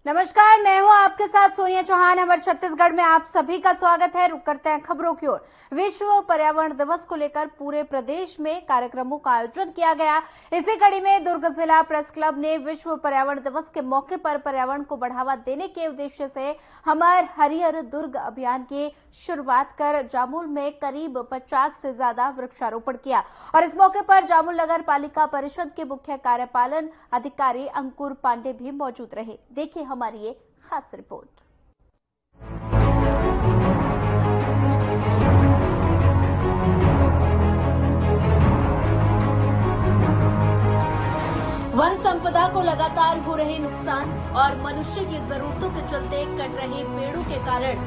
नमस्कार, मैं हूं आपके साथ सोनिया चौहान। हमारे छत्तीसगढ़ में आप सभी का स्वागत है। रुक करते हैं खबरों की ओर। विश्व पर्यावरण दिवस को लेकर पूरे प्रदेश में कार्यक्रमों का आयोजन किया गया। इसी कड़ी में दुर्ग जिला प्रेस क्लब ने विश्व पर्यावरण दिवस के मौके पर पर्यावरण को बढ़ावा देने के उद्देश्य से हमार हरियर दुर्ग अभियान की शुरुआत कर जामुल में करीब 50 से ज्यादा वृक्षारोपण किया। और इस मौके पर जामुल नगर पालिका परिषद के मुख्य कार्यपालन अधिकारी अंकुर पांडे भी मौजूद रहे। देखिए हमारी ये खास रिपोर्ट। वन संपदा को लगातार हो रहे नुकसान और मनुष्य की जरूरतों के चलते कट रहे पेड़ों के कारण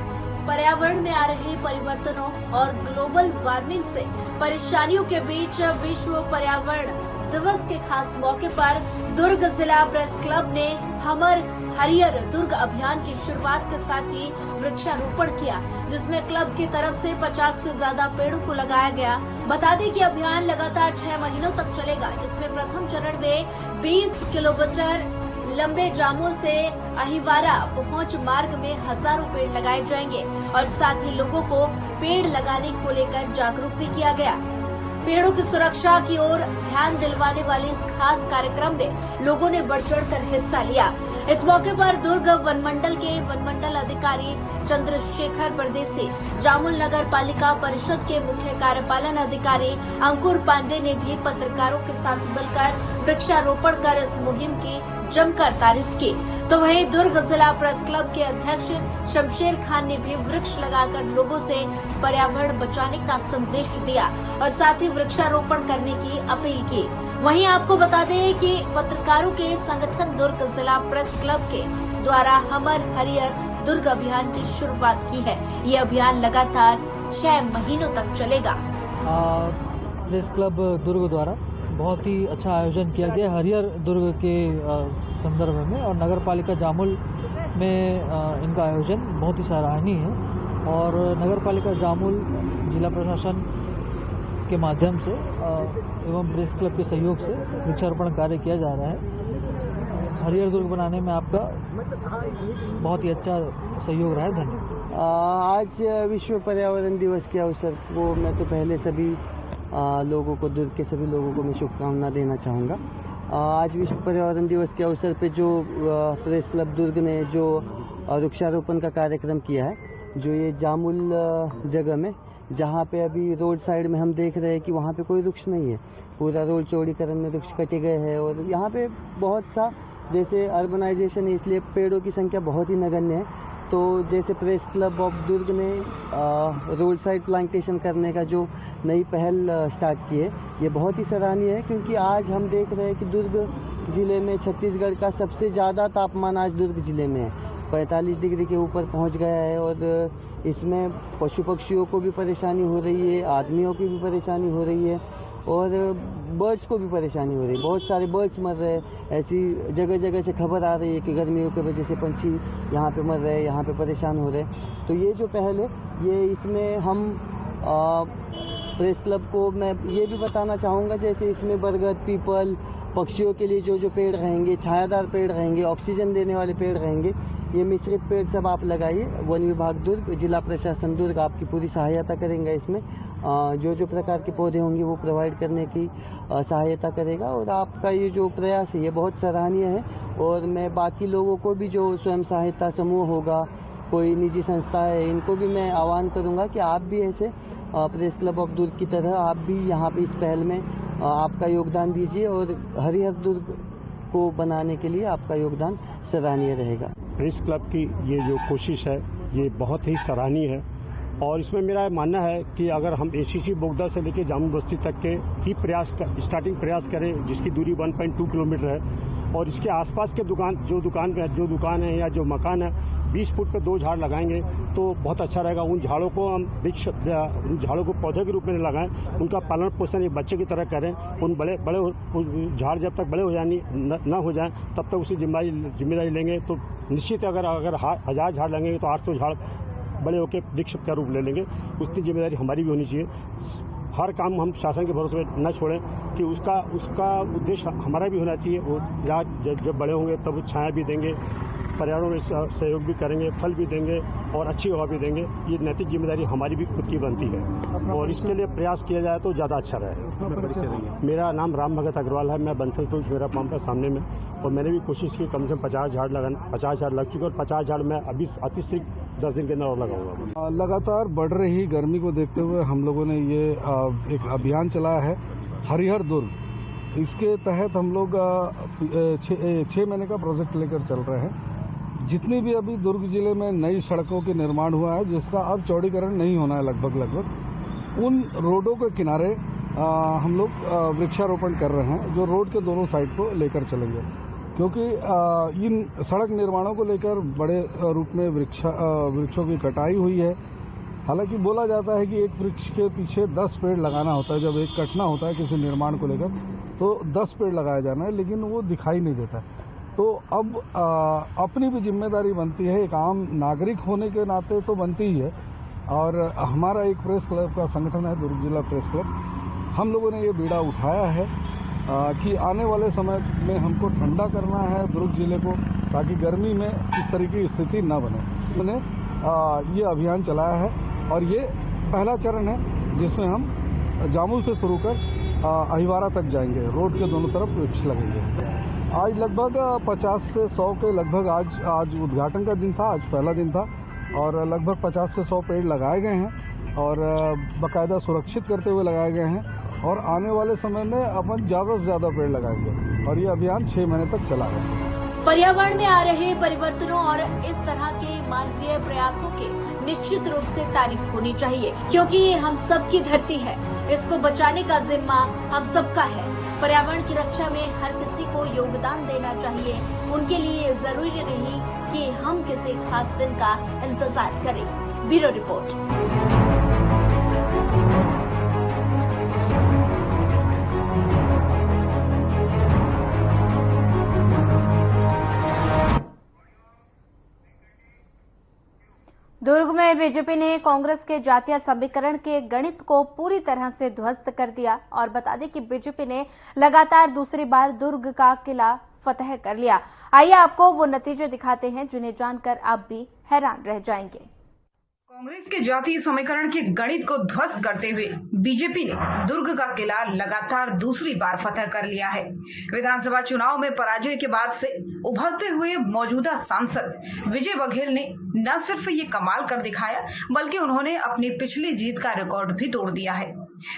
पर्यावरण में आ रहे परिवर्तनों और ग्लोबल वार्मिंग से परेशानियों के बीच विश्व पर्यावरण दिवस के खास मौके पर दुर्ग जिला प्रेस क्लब ने हमर हरियर दुर्ग अभियान की शुरुआत के साथ ही वृक्षारोपण किया, जिसमें क्लब की तरफ से 50 से ज्यादा पेड़ों को लगाया गया। बता दें कि अभियान लगातार 6 महीनों तक चलेगा, जिसमें प्रथम चरण में 20 किलोमीटर लंबे जामुल से अहिवारा पहुंच मार्ग में हजारों पेड़ लगाए जाएंगे और साथ ही लोगों को पेड़ लगाने को लेकर जागरूक भी किया गया। पेड़ों की सुरक्षा की ओर ध्यान दिलवाने वाले इस खास कार्यक्रम में लोगों ने बढ़ चढ़कर हिस्सा लिया। इस मौके पर दुर्ग वनमंडल के वनमंडल अधिकारी चंद्रशेखर परदेसी, जामुल नगर पालिका परिषद के मुख्य कार्यपालन अधिकारी अंकुर पांडे ने भी पत्रकारों के साथ मिलकर वृक्षारोपण कर इस मुहिम की जमकर तारीफ की। तो वहीं दुर्ग जिला प्रेस क्लब के अध्यक्ष शमशेर खान ने भी वृक्ष लगाकर लोगों से पर्यावरण बचाने का संदेश दिया और साथ ही वृक्षारोपण करने की अपील की। वहीं आपको बता दें कि पत्रकारों के संगठन दुर्ग जिला प्रेस क्लब के द्वारा हमर हरियर दुर्ग अभियान की शुरुआत की है। ये अभियान लगातार 6 महीनों तक चलेगा। प्रेस क्लब दुर्ग द्वारा बहुत ही अच्छा आयोजन किया गया हरियर दुर्ग के संदर्भ में, और नगर पालिका जामुल में इनका आयोजन बहुत ही सराहनीय है। और नगर पालिका जामुल जिला प्रशासन के माध्यम से एवं प्रेस क्लब के सहयोग से वृक्षारोपण कार्य किया जा रहा है। हरियर दुर्ग बनाने में आपका बहुत ही अच्छा सहयोग रहा है। धन्यवाद। आज विश्व पर्यावरण दिवस के अवसर को मैं तो पहले सभी लोगों को, दुर्ग के सभी लोगों को मैं शुभकामना देना चाहूँगा। आज विश्व पर्यावरण दिवस के अवसर पे जो प्रेस क्लब दुर्ग ने जो वृक्षारोपण का कार्यक्रम किया है, जो ये जामुल जगह में, जहाँ पे अभी रोड साइड में हम देख रहे हैं कि वहाँ पे कोई वृक्ष नहीं है, पूरा रोड चौड़ीकरण में वृक्ष कटे गए हैं। और यहाँ पे बहुत सा, जैसे अर्बनाइजेशन है, इसलिए पेड़ों की संख्या बहुत ही नगण्य है। तो जैसे प्रेस क्लब ऑफ दुर्ग ने रोड साइड प्लांटेशन करने का जो नई पहल स्टार्ट की है, ये बहुत ही सराहनीय है, क्योंकि आज हम देख रहे हैं कि दुर्ग जिले में छत्तीसगढ़ का सबसे ज़्यादा तापमान आज दुर्ग जिले में है, 45 डिग्री के ऊपर पहुंच गया है। और इसमें पशु पक्षियों को भी परेशानी हो रही है, आदमियों की भी परेशानी हो रही है और बर्ड्स को भी परेशानी हो रही है। बहुत सारे बर्ड्स मर रहे हैं। ऐसी जगह जगह से खबर आ रही है कि गर्मियों की वजह से पंछी यहाँ पे मर रहे हैं, यहाँ पे परेशान हो रहे हैं। तो ये जो पहल है, ये इसमें हम प्रेस क्लब को मैं ये भी बताना चाहूँगा, जैसे इसमें बरगद, पीपल, पक्षियों के लिए जो जो पेड़ रहेंगे, छायादार पेड़ रहेंगे, ऑक्सीजन देने वाले पेड़ रहेंगे, ये मिश्रित पेड़ सब आप लगाइए। वन विभाग दुर्ग, जिला प्रशासन दुर्ग आपकी पूरी सहायता करेंगे। इसमें जो जो प्रकार के पौधे होंगे वो प्रोवाइड करने की सहायता करेगा। और आपका ये जो प्रयास है ये बहुत सराहनीय है। और मैं बाकी लोगों को भी, जो स्वयं सहायता समूह होगा, कोई निजी संस्था है, इनको भी मैं आह्वान करूँगा कि आप भी ऐसे प्रेस क्लब ऑफ दुर्ग की तरह आप भी यहाँ पे इस पहल में आपका योगदान दीजिए और हरिहर दुर्ग को बनाने के लिए आपका योगदान सराहनीय रहेगा। प्रेस क्लब की ये जो कोशिश है ये बहुत ही सराहनीय है। और इसमें मेरा मानना है कि अगर हम एसीसी बोगदा से लेकर जामुन बस्ती तक के ही स्टार्टिंग प्रयास करें, जिसकी दूरी 1.2 किलोमीटर है, और इसके आसपास के जो दुकान है या जो मकान है, 20 फुट पे 2 झाड़ लगाएंगे तो बहुत अच्छा रहेगा। उन झाड़ों को हम उन झाड़ों को पौधे के रूप में लगाएं, उनका पालन पोषण एक बच्चे की तरह करें। उन बड़े झाड़ जब तक बड़े हो जाए न हो जाए तब तक उसकी जिम्मेदारी लेंगे। तो निश्चित अगर 1000 झाड़ लगेंगे तो 800 झाड़ बड़े होकर वृक्ष का रूप ले लेंगे। उसकी जिम्मेदारी हमारी भी होनी चाहिए। हर काम हम शासन के भरोसे न छोड़ें कि उसका उद्देश्य हमारा भी होना चाहिए। वो जब बड़े होंगे तब छाया भी देंगे, पर्यावरण में सहयोग भी करेंगे, फल भी देंगे और अच्छी हवा भी देंगे। ये नैतिक जिम्मेदारी हमारी भी खुद की बनती है और इसके लिए प्रयास किया जाए तो ज़्यादा अच्छा रहेगा। मेरा नाम राम भगत अग्रवाल है। मैं बंसल टूल्स मेरा पंप है सामने में, और मैंने भी कोशिश की कम से कम 50 झाड़ लगाना। 50 झाड़ लग चुके और 50 झाड़ मैं अभी अतिरिक्त 10 दिन के अंदर और लगाऊंगा। लगातार बढ़ रही गर्मी को देखते हुए हम लोगों ने ये एक अभियान चलाया है, हरिहर दुर्ग। इसके तहत हम लोग 6 महीने का प्रोजेक्ट लेकर चल रहे हैं। जितनी भी अभी दुर्ग जिले में नई सड़कों के निर्माण हुआ है, जिसका अब चौड़ीकरण नहीं होना है लगभग, उन रोडों के किनारे हम लोग वृक्षारोपण कर रहे हैं, जो रोड के दोनों साइड को लेकर चलेंगे। क्योंकि इन सड़क निर्माणों को लेकर बड़े रूप में वृक्षों की कटाई हुई है। हालांकि बोला जाता है कि एक वृक्ष के पीछे 10 पेड़ लगाना होता है। जब एक कटना होता है किसी निर्माण को लेकर तो 10 पेड़ लगाया जाना है, लेकिन वो दिखाई नहीं देता। तो अब अपनी भी जिम्मेदारी बनती है, एक आम नागरिक होने के नाते तो बनती ही है। और हमारा एक प्रेस क्लब का संगठन है, दुर्ग जिला प्रेस क्लब। हम लोगों ने ये बीड़ा उठाया है कि आने वाले समय में हमको ठंडा करना है दुर्ग जिले को, ताकि गर्मी में इस तरह की स्थिति न बने। मैंने ये अभियान चलाया है और ये पहला चरण है, जिसमें हम जामुल से शुरू कर अहिवारा तक जाएंगे। रोड के दोनों तरफ वृक्ष लगेंगे। आज लगभग 50 से 100 के लगभग आज उद्घाटन का दिन था, आज पहला दिन था, और लगभग 50 से 100 पेड़ लगाए गए हैं और बाकायदा सुरक्षित करते हुए लगाए गए हैं। और आने वाले समय में अपन ज़्यादा से ज़्यादा पेड़ लगाएंगे और ये अभियान 6 महीने तक चलाएगा। पर्यावरण में आ रहे परिवर्तनों और इस तरह के मानवीय प्रयासों के निश्चित रूप से तारीफ होनी चाहिए, क्योंकि ये हम सबकी धरती है। इसको बचाने का जिम्मा हम सबका है। पर्यावरण की रक्षा में हर किसी को योगदान देना चाहिए। उनके लिए जरूरी नहीं कि हम किसी खास दिन का इंतजार करें। Bureau report. दुर्ग में बीजेपी ने कांग्रेस के जातीय समीकरण के गणित को पूरी तरह से ध्वस्त कर दिया और बता दें कि बीजेपी ने लगातार दूसरी बार दुर्ग का किला फतह कर लिया। आइए आपको वो नतीजे दिखाते हैं जिन्हें जानकर आप भी हैरान रह जाएंगे। कांग्रेस के जातीय समीकरण के गणित को ध्वस्त करते हुए बीजेपी ने दुर्ग का किला लगातार दूसरी बार फतह कर लिया है। विधानसभा चुनाव में पराजय के बाद से उभरते हुए मौजूदा सांसद विजय बघेल ने न सिर्फ ये कमाल कर दिखाया, बल्कि उन्होंने अपनी पिछली जीत का रिकॉर्ड भी तोड़ दिया है।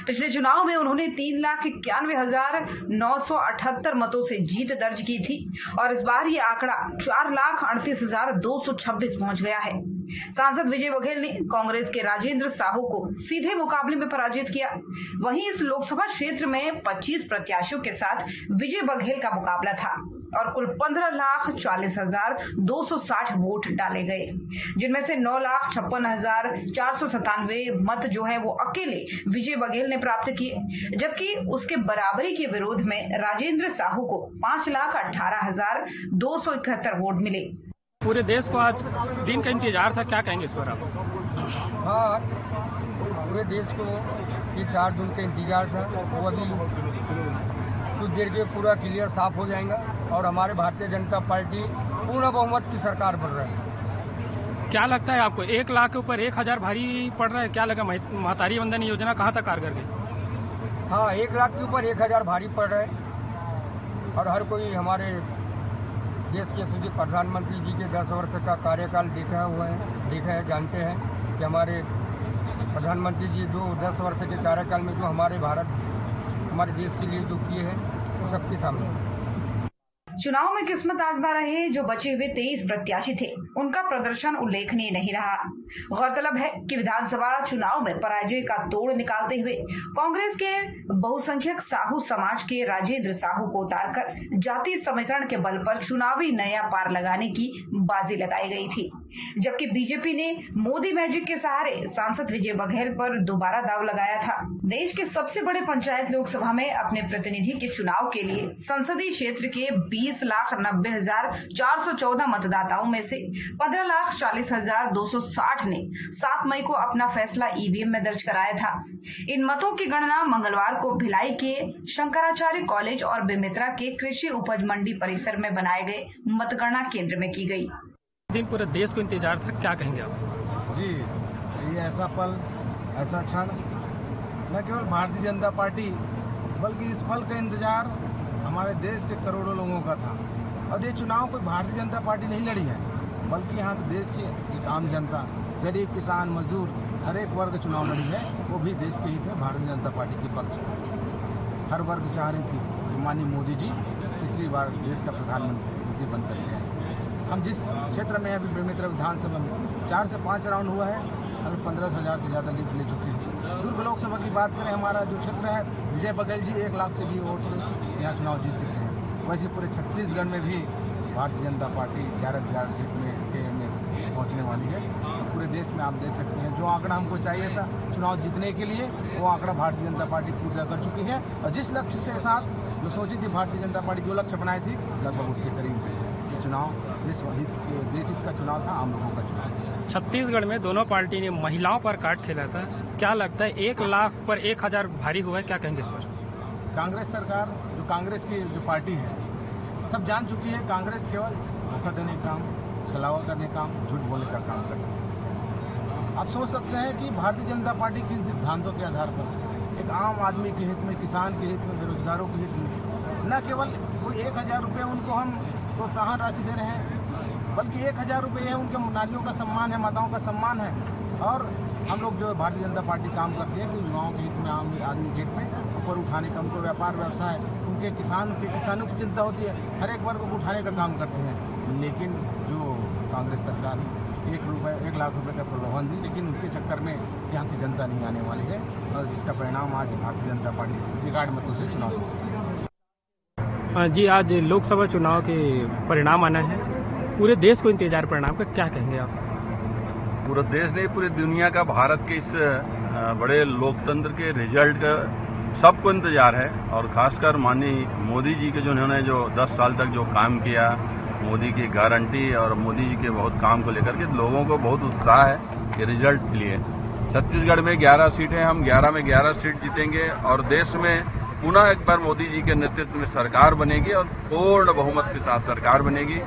पिछले चुनाव में उन्होंने 3,91,978 मतों से जीत दर्ज की थी और इस बार ये आंकड़ा 4,38,226 पहुंच गया है। सांसद विजय बघेल ने कांग्रेस के राजेंद्र साहू को सीधे मुकाबले में पराजित किया। वहीं इस लोकसभा क्षेत्र में 25 प्रत्याशियों के साथ विजय बघेल का मुकाबला था और कुल 15,40,260 वोट डाले गए, जिनमें से 9,56,497 मत जो है वो अकेले विजय बघेल ने प्राप्त किए, जबकि उसके बराबरी के विरोध में राजेंद्र साहू को 5,18,271 वोट मिले। पूरे देश को आज दिन का इंतजार था, क्या कहेंगे इस पर आप? हाँ, पूरे देश को ये 4 दिन का इंतजार था, वो अभी कुछ देर के पूरा क्लियर साफ हो जाएगा और हमारे भारतीय जनता पार्टी पूर्ण बहुमत की सरकार बन रही है। क्या लगता है आपको 1 लाख के ऊपर 1,000 भारी पड़ रहा है? क्या लगा महतारी वंदन योजना कहाँ तक कारगर गई? हाँ, 1 लाख के ऊपर 1,000 भारी पड़ रहे हैं और हर कोई हमारे देश के यशस्वी प्रधानमंत्री जी के 10 वर्ष का कार्यकाल देखा है, जानते हैं कि हमारे प्रधानमंत्री जी जो 10 वर्ष के कार्यकाल में जो हमारे देश के लिए जो किए हैं वो सबके सामने। चुनाव में किस्मत आजमा रहे जो बचे हुए 23 प्रत्याशी थे, उनका प्रदर्शन उल्लेखनीय नहीं रहा। गौरतलब है कि विधानसभा चुनाव में पराजय का तोड़ निकालते हुए कांग्रेस के बहुसंख्यक साहू समाज के राजेंद्र साहू को उतारकर जातीय समीकरण के बल पर चुनावी नया पार लगाने की बाजी लगाई गई थी, जबकि बीजेपी ने मोदी मैजिक के सहारे सांसद विजय बघेल पर दोबारा दाव लगाया था। देश के सबसे बड़े पंचायत लोकसभा में अपने प्रतिनिधि के चुनाव के लिए संसदीय क्षेत्र के 20,90,414 मतदाताओं में से 15,40,260 ने 7 मई को अपना फैसला ईवीएम में दर्ज कराया था। इन मतों की गणना मंगलवार को भिलाई के शंकराचार्य कॉलेज और बेमेतरा के कृषि उपज मंडी परिसर में बनाए गए मतगणना केंद्र में की गई। दिन पूरे देश को इंतजार था, क्या कहेंगे आप? जी, ये ऐसा पल, ऐसा क्षण न केवल भारतीय जनता पार्टी बल्कि इस पल का इंतजार हमारे देश के करोड़ों लोगों का था। और ये चुनाव कोई भारतीय जनता पार्टी नहीं लड़ी है, बल्कि यहाँ देश की एक आम जनता, गरीब, किसान, मजदूर, हर एक वर्ग चुनाव लड़ी है। वो भी देश के हित में भारतीय जनता पार्टी के पक्ष हर वर्ग चाह रही थी कि माननीय मोदी जी तीसरी बार देश का प्रधानमंत्री बनकर के आए। हम जिस क्षेत्र में अभी बेमेतरा विधानसभा में 4 से 5 राउंड हुआ है, अभी 15,000 से ज़्यादा लीड ले चुके हैं। दुर्ग लोकसभा की बात करें, हमारा जो क्षेत्र है, विजय बघेल जी 1 लाख से भी वोट से यहाँ चुनाव जीत चुके हैं। वैसे पूरे छत्तीसगढ़ में भी भारतीय जनता पार्टी 11 सीट में पहुंचने वाली है। पूरे देश में आप देख सकते हैं जो आंकड़ा हमको चाहिए था चुनाव जीतने के लिए, वो आंकड़ा भारतीय जनता पार्टी पूरा कर चुकी है। और जिस लक्ष्य के साथ जो सोची थी भारतीय जनता पार्टी, जो लक्ष्य बनाई थी, लगभग उसके करीब ये चुनाव देश हित का चुनाव था, आम लोगों का चुनाव। छत्तीसगढ़ में दोनों पार्टी ने महिलाओं पर काट खेला था, क्या लगता है 1 लाख पर 1,000 भारी हुआ है, क्या कहेंगे इस पर? कांग्रेस सरकार, जो कांग्रेस की जो पार्टी है, सब जान चुकी है कांग्रेस केवल धोखा देने का काम, छलावा करने का काम, झूठ बोलने का काम करती है। आप सोच सकते हैं कि भारतीय जनता पार्टी किन सिद्धांतों के आधार पर एक आम आदमी के हित में, किसान के हित में, बेरोजगारों के हित में न केवल कोई 1,000 रुपये उनको हम प्रोत्साहन राशि दे रहे हैं, बल्कि 1,000 रुपये है उनके नारियों का सम्मान है, माताओं का सम्मान है। और हम लोग जो भारतीय जनता पार्टी काम करती है कि युवाओं के हित में, आम आदमी के हित में ऊपर उठाने का, उनको व्यापार व्यवसाय, उनके किसानों की चिंता होती है, हर एक वर्ग को उठाने का काम करते हैं। लेकिन जो कांग्रेस सरकार 1 लाख रुपए का प्रलोभन दी, लेकिन उसके चक्कर में यहाँ की जनता नहीं आने वाली है और जिसका परिणाम आज भारतीय जनता पार्टी रिकॉर्ड मतों से चुनाव। जी, आज लोकसभा चुनाव के परिणाम आना है, पूरे देश को इंतजार परिणाम का, क्या कहेंगे आप? पूरा देश नहीं, पूरी दुनिया का भारत के इस बड़े लोकतंत्र के रिजल्ट का सबको इंतजार है। और खासकर माननीय मोदी जी के जिन्होंने जो 10 साल तक जो काम किया, मोदी की गारंटी और मोदी जी के बहुत काम को लेकर के लोगों को बहुत उत्साह है ये रिजल्ट के लिए। छत्तीसगढ़ में 11 सीटें, हम 11 में 11 सीट जीतेंगे और देश में पुनः एक बार मोदी जी के नेतृत्व में सरकार बनेगी और पूर्ण बहुमत के साथ सरकार बनेगी।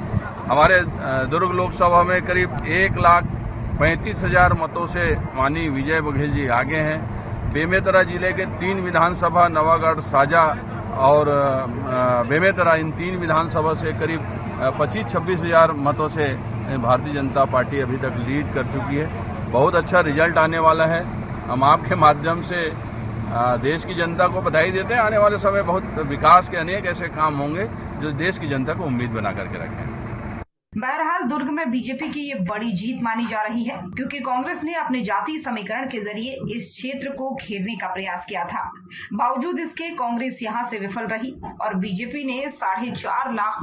हमारे दुर्ग लोकसभा में करीब 1,35,000 मतों से माननीय विजय बघेल जी आगे हैं। बेमेतरा जिले के 3 विधानसभा, नवागढ़, साजा और बेमेतरा, इन 3 विधानसभा से करीब 25-26 हजार मतों से भारतीय जनता पार्टी अभी तक लीड कर चुकी है। बहुत अच्छा रिजल्ट आने वाला है। हम आपके माध्यम से देश की जनता को बधाई देते हैं। आने वाले समय बहुत विकास के अनेक ऐसे काम होंगे जो देश की जनता को उम्मीद बना करके रखें। बहरहाल दुर्ग में बीजेपी की ये बड़ी जीत मानी जा रही है, क्योंकि कांग्रेस ने अपने जातीय समीकरण के जरिए इस क्षेत्र को घेरने का प्रयास किया था। बावजूद इसके कांग्रेस यहां से विफल रही और बीजेपी ने 4.5 लाख।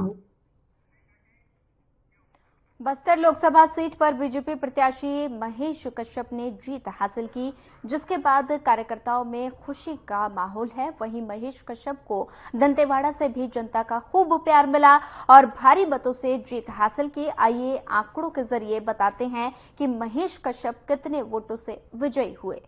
बस्तर लोकसभा सीट पर बीजेपी प्रत्याशी महेश कश्यप ने जीत हासिल की, जिसके बाद कार्यकर्ताओं में खुशी का माहौल है। वहीं महेश कश्यप को दंतेवाड़ा से भी जनता का खूब प्यार मिला और भारी मतों से जीत हासिल की। आइए आंकड़ों के जरिए बताते हैं कि महेश कश्यप कितने वोटों से विजयी हुए।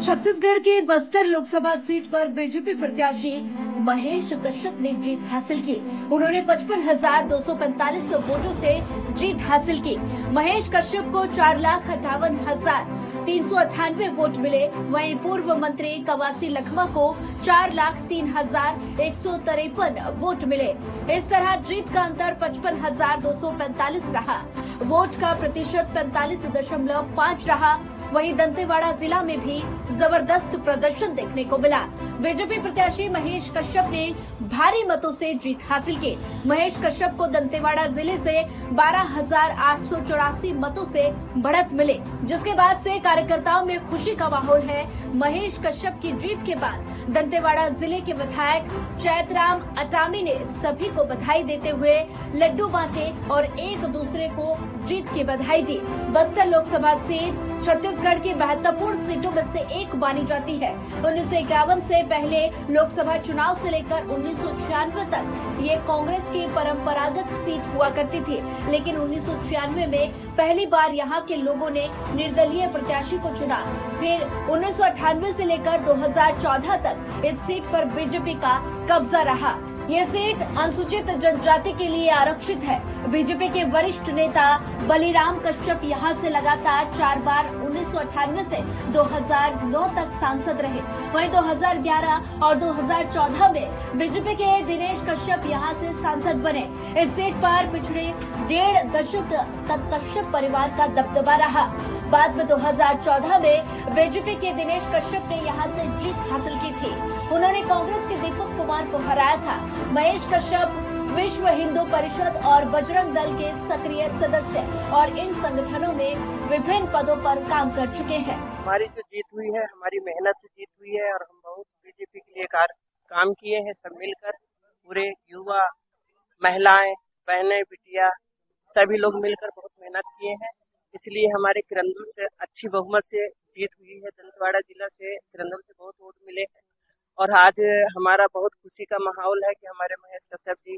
छत्तीसगढ़ के बस्तर लोकसभा सीट पर बीजेपी प्रत्याशी महेश कश्यप ने जीत हासिल की। उन्होंने 55,245 वोटों से जीत हासिल की। महेश कश्यप को 4,58,398 वोट मिले। वहीं पूर्व मंत्री कवासी लखमा को 4,03,153 वोट मिले। इस तरह जीत का अंतर 55,245 रहा। वोट का प्रतिशत 45.5 रहा। वहीं दंतेवाड़ा जिला में भी जबरदस्त प्रदर्शन देखने को मिला। बीजेपी प्रत्याशी महेश कश्यप ने भारी मतों से जीत हासिल की। महेश कश्यप को दंतेवाड़ा जिले से 12,884 मतों से बढ़त मिले, जिसके बाद से कार्यकर्ताओं में खुशी का माहौल है। महेश कश्यप की जीत के बाद दंतेवाड़ा जिले के विधायक चैतराम अटामी ने सभी को बधाई देते हुए लड्डू बांटे और एक दूसरे को जीत की बधाई दी। बस्तर लोकसभा सीट छत्तीसगढ़ की महत्वपूर्ण सीटों में से एक मानी जाती है। 1951 से पहले लोकसभा चुनाव से लेकर 1996 तक ये कांग्रेस की परंपरागत सीट हुआ करती थी, लेकिन 1996 में पहली बार यहाँ के लोगों ने निर्दलीय प्रत्याशी को चुना। फिर 1998 से लेकर 2014 तक इस सीट पर बीजेपी का कब्जा रहा। ये सीट अनुसूचित जनजाति के लिए आरक्षित है। बीजेपी के वरिष्ठ नेता बलिराम कश्यप यहाँ से लगातार 4 बार 1998 से 2009 तक सांसद रहे। वहीं 2011 और 2014 में बीजेपी के दिनेश कश्यप यहाँ से सांसद बने। इस सीट पर पिछले 1.5 दशक तक कश्यप परिवार का दबदबा रहा। बाद में 2014 में बीजेपी के दिनेश कश्यप ने यहाँ से जीत हासिल की थी। उन्होंने कांग्रेस के दीपक कुमार को हराया था। महेश कश्यप विश्व हिंदू परिषद और बजरंग दल के सक्रिय सदस्य और इन संगठनों में विभिन्न पदों पर काम कर चुके हैं। हमारी जो जीत हुई है, हमारी मेहनत से जीत हुई है और हम बहुत बीजेपी के लिए काम किए हैं। सब मिलकर पूरे युवा, महिलाएं, बहनें, बिटिया सभी लोग मिलकर बहुत मेहनत किए हैं। इसलिए हमारे किरंदुल से अच्छी बहुमत से जीत हुई है। दंतेवाड़ा जिला से किरंदुल से बहुत वोट मिले हैं और आज हमारा बहुत खुशी का माहौल है कि हमारे महेश कश्यप जी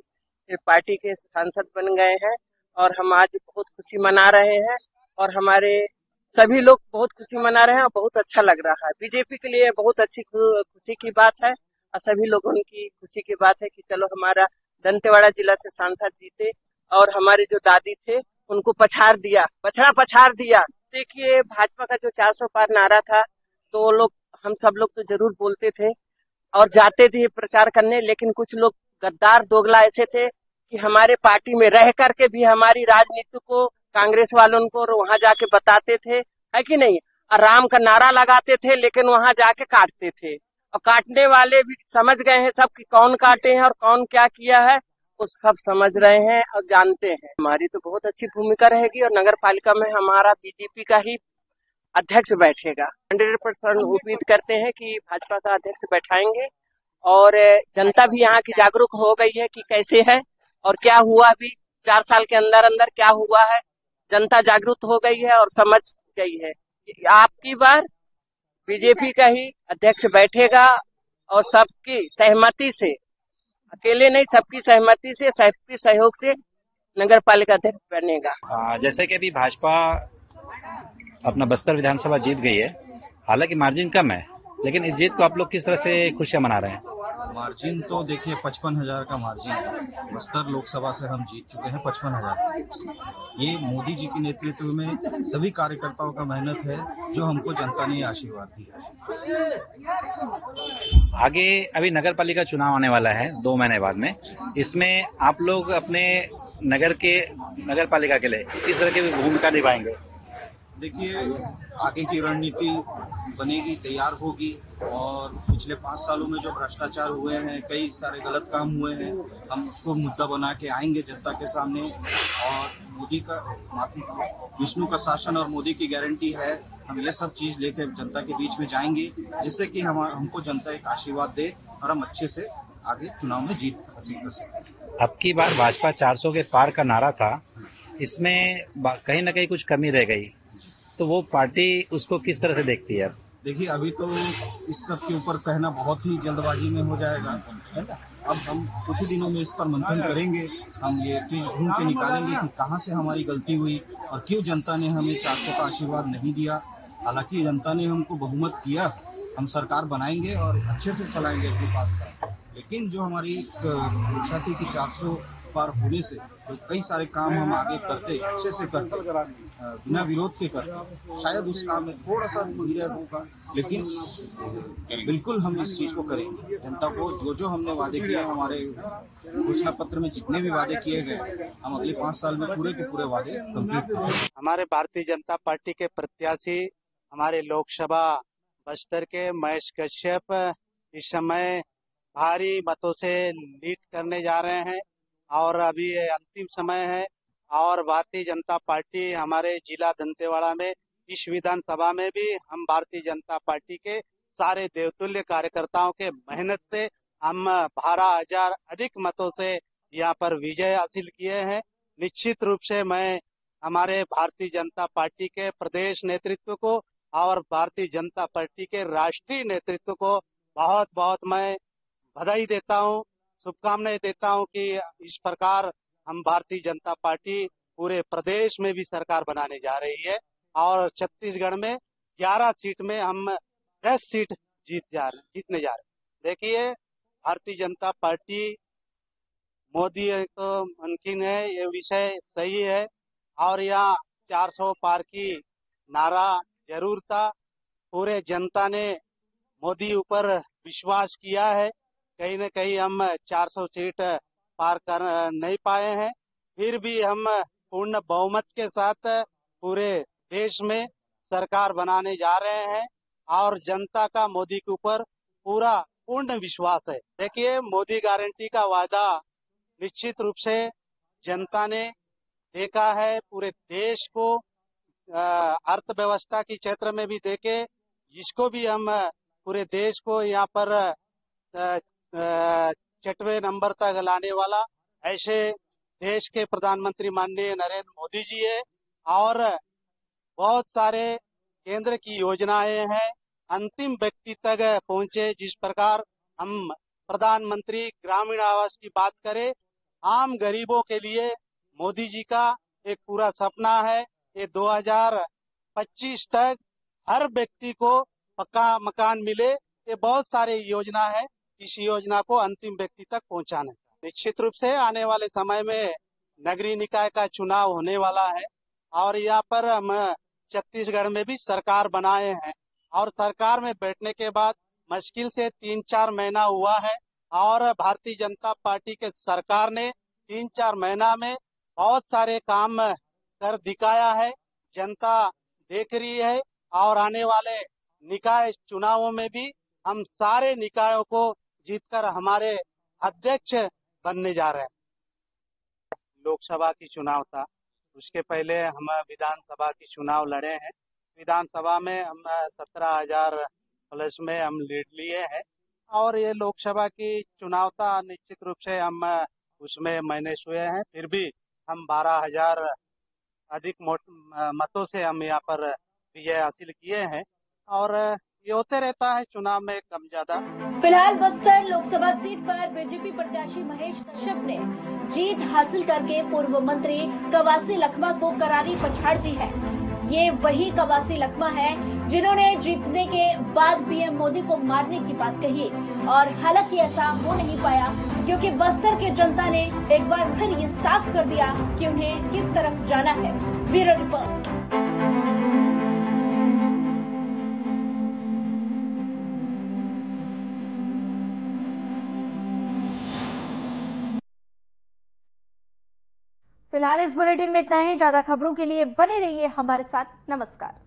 पार्टी के सांसद बन गए हैं और हम आज बहुत खुशी मना रहे हैं और हमारे सभी लोग बहुत खुशी मना रहे हैं और बहुत अच्छा लग रहा है। बीजेपी के लिए बहुत अच्छी खुशी की बात है और सभी लोगों की खुशी की बात है कि चलो हमारा दंतेवाड़ा जिला से सांसद जीते और हमारे जो दादी थे उनको पछाड़ दिया। देखिए, भाजपा का जो 400 पार नारा था तो हम सब लोग तो जरूर बोलते थे और जाते थे प्रचार करने, लेकिन कुछ लोग गद्दार दोगला ऐसे थे कि हमारे पार्टी में रह करके भी हमारी राजनीति को कांग्रेस वालों को वहां जाके बताते थे, है कि नहीं। और राम का नारा लगाते थे लेकिन वहां जाके काटते थे और काटने वाले भी समझ गए हैं सब कि कौन काटे हैं और कौन क्या किया है, वो सब समझ रहे हैं और जानते हैं। हमारी तो बहुत अच्छी भूमिका रहेगी और नगर पालिका में हमारा बीजेपी का ही अध्यक्ष बैठेगा। 100% उम्मीद करते हैं कि भाजपा का अध्यक्ष बैठाएंगे और जनता भी यहाँ की जागरूक हो गई है कि कैसे है और क्या हुआ। अभी 4 साल के अंदर क्या हुआ है, जनता जागरूक हो गई है और समझ गई है। आपकी बार बीजेपी का ही अध्यक्ष बैठेगा और सबकी सहमति से, अकेले नहीं, सबकी सहमति से, सबके सहयोग से नगर पालिका अध्यक्ष बनेगा। जैसे कि अभी भाजपा अपना बस्तर विधानसभा जीत गई है, हालांकि मार्जिन कम है, लेकिन इस जीत को आप लोग किस तरह से खुशियां मना रहे हैं? मार्जिन तो देखिए 55,000 का मार्जिन है। बस्तर लोकसभा से हम जीत चुके हैं 55,000। ये मोदी जी के नेतृत्व में सभी कार्यकर्ताओं का मेहनत है जो हमको जनता ने आशीर्वाद दिया। आगे अभी नगर पालिका चुनाव आने वाला है 2 महीने बाद में, इसमें आप लोग अपने नगर पालिका के लिए किस तरह की भूमिका निभाएंगे? देखिए, आगे की रणनीति बनेगी, तैयार होगी और पिछले 5 सालों में जो भ्रष्टाचार हुए हैं, कई सारे गलत काम हुए हैं, हम उसको मुद्दा बना के आएंगे जनता के सामने। और मोदी का विष्णु का शासन और मोदी की गारंटी है, हम ये सब चीज लेकर जनता के बीच में जाएंगे जिससे कि हमको जनता एक आशीर्वाद दे और हम अच्छे से आगे चुनाव में जीत हासिल कर सकें। अब की बार भाजपा 400 के पार का नारा था, इसमें कहीं न कहीं कुछ कमी रह गई, तो वो पार्टी उसको किस तरह से देखती है? देखिए, अभी तो इस सब के ऊपर कहना बहुत ही जल्दबाजी में हो जाएगा, है ना। अब हम कुछ ही दिनों में इस पर मंथन करेंगे, हम ये चीज ढूंढ के निकालेंगे कि कहाँ से हमारी गलती हुई और क्यों जनता ने हमें 400 का आशीर्वाद नहीं दिया। हालांकि जनता ने हमको बहुमत दिया, हम सरकार बनाएंगे और अच्छे से चलाएंगे अगले 5 साल। लेकिन जो हमारी इच्छा थी कि 400 पार होने से तो कई सारे काम हम आगे करते, अच्छे से करते, बिना विरोध के करते, शायद उस काम में थोड़ा सा धीरे होगा, लेकिन बिल्कुल हम इस चीज को करेंगे। जनता को जो हमने वादे किए, हमारे घोषणा पत्र में जितने भी वादे किए गए, हम अगले 5 साल में पूरे के पूरे वादे कंप्लीट करेंगे। हमारे भारतीय जनता पार्टी के प्रत्याशी हमारे लोकसभा बस्तर के महेश कश्यप इस समय भारी मतों से लीड करने जा रहे हैं और अभी ये अंतिम समय है और भारतीय जनता पार्टी हमारे जिला दंतेवाड़ा में इस विधानसभा में भी हम भारतीय जनता पार्टी के सारे देवतुल्य कार्यकर्ताओं के मेहनत से हम 12,000 अधिक मतों से यहाँ पर विजय हासिल किए हैं। निश्चित रूप से मैं हमारे भारतीय जनता पार्टी के प्रदेश नेतृत्व को और भारतीय जनता पार्टी के राष्ट्रीय नेतृत्व को बहुत बहुत मैं बधाई देता हूँ, शुभकामनाएं देता हूँ कि इस प्रकार हम भारतीय जनता पार्टी पूरे प्रदेश में भी सरकार बनाने जा रही है और छत्तीसगढ़ में 11 सीट में हम 10 सीट जीतने जा रहे हैं। देखिए, भारतीय जनता पार्टी मोदी तो मुमकिन है, ये विषय सही है और यहाँ 400 पार की नारा जरूर था। पूरे जनता ने मोदी ऊपर विश्वास किया है। कहीं न कहीं हम 400 सीट पार कर नहीं पाए हैं, फिर भी हम पूर्ण बहुमत के साथ पूरे देश में सरकार बनाने जा रहे हैं और जनता का मोदी के ऊपर पूरा पूर्ण विश्वास है। देखिए, मोदी गारंटी का वादा निश्चित रूप से जनता ने देखा है। पूरे देश को अर्थव्यवस्था के क्षेत्र में भी देखे, इसको भी हम पूरे देश को यहाँ पर 6वें नंबर तक लाने वाला ऐसे देश के प्रधानमंत्री माननीय नरेंद्र मोदी जी है और बहुत सारे केंद्र की योजनाएं हैं अंतिम व्यक्ति तक पहुंचे। जिस प्रकार हम प्रधानमंत्री ग्रामीण आवास की बात करें, आम गरीबों के लिए मोदी जी का एक पूरा सपना है। ये 2025 तक हर व्यक्ति को पक्का मकान मिले, ये बहुत सारे योजना है। इस योजना को अंतिम व्यक्ति तक पहुंचाने निश्चित रूप से आने वाले समय में नगरीय निकाय का चुनाव होने वाला है और यहाँ पर हम छत्तीसगढ़ में भी सरकार बनाए हैं और सरकार में बैठने के बाद मुश्किल से 3-4 महीना हुआ है और भारतीय जनता पार्टी के सरकार ने 3-4 महीना में बहुत सारे काम कर दिखाया है। जनता देख रही है और आने वाले निकाय चुनावों में भी हम सारे निकायों को जीतकर हमारे अध्यक्ष बनने जा रहे हैं। लोकसभा की चुनाव था, उसके पहले हम विधानसभा की चुनाव लड़े हैं। विधानसभा में हम 17,000 प्लस में हम लीड लिए हैं और ये लोकसभा की चुनाव था, निश्चित रूप से हम उसमें मैनेज हुए हैं। फिर भी हम 12,000 अधिक मतों से हम यहाँ पर विजय हासिल किए हैं और ये होते रहता है चुनाव में कम ज्यादा। फिलहाल बस्तर लोकसभा सीट पर बीजेपी प्रत्याशी महेश कश्यप ने जीत हासिल करके पूर्व मंत्री कवासी लखमा को करारी पछाड़ दी है। ये वही कवासी लखमा है जिन्होंने जीतने के बाद पीएम मोदी को मारने की बात कही और हालांकि ऐसा हो नहीं पाया क्योंकि बस्तर के जनता ने एक बार फिर ये साफ कर दिया कि उन्हें किस तरफ जाना है। Bureau report. फिलहाल इस बुलेटिन में इतना ही। ज्यादा खबरों के लिए बने रहिए हमारे साथ। नमस्कार।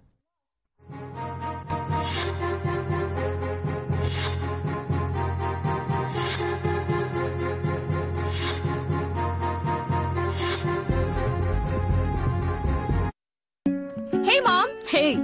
Hey Mom! Hey!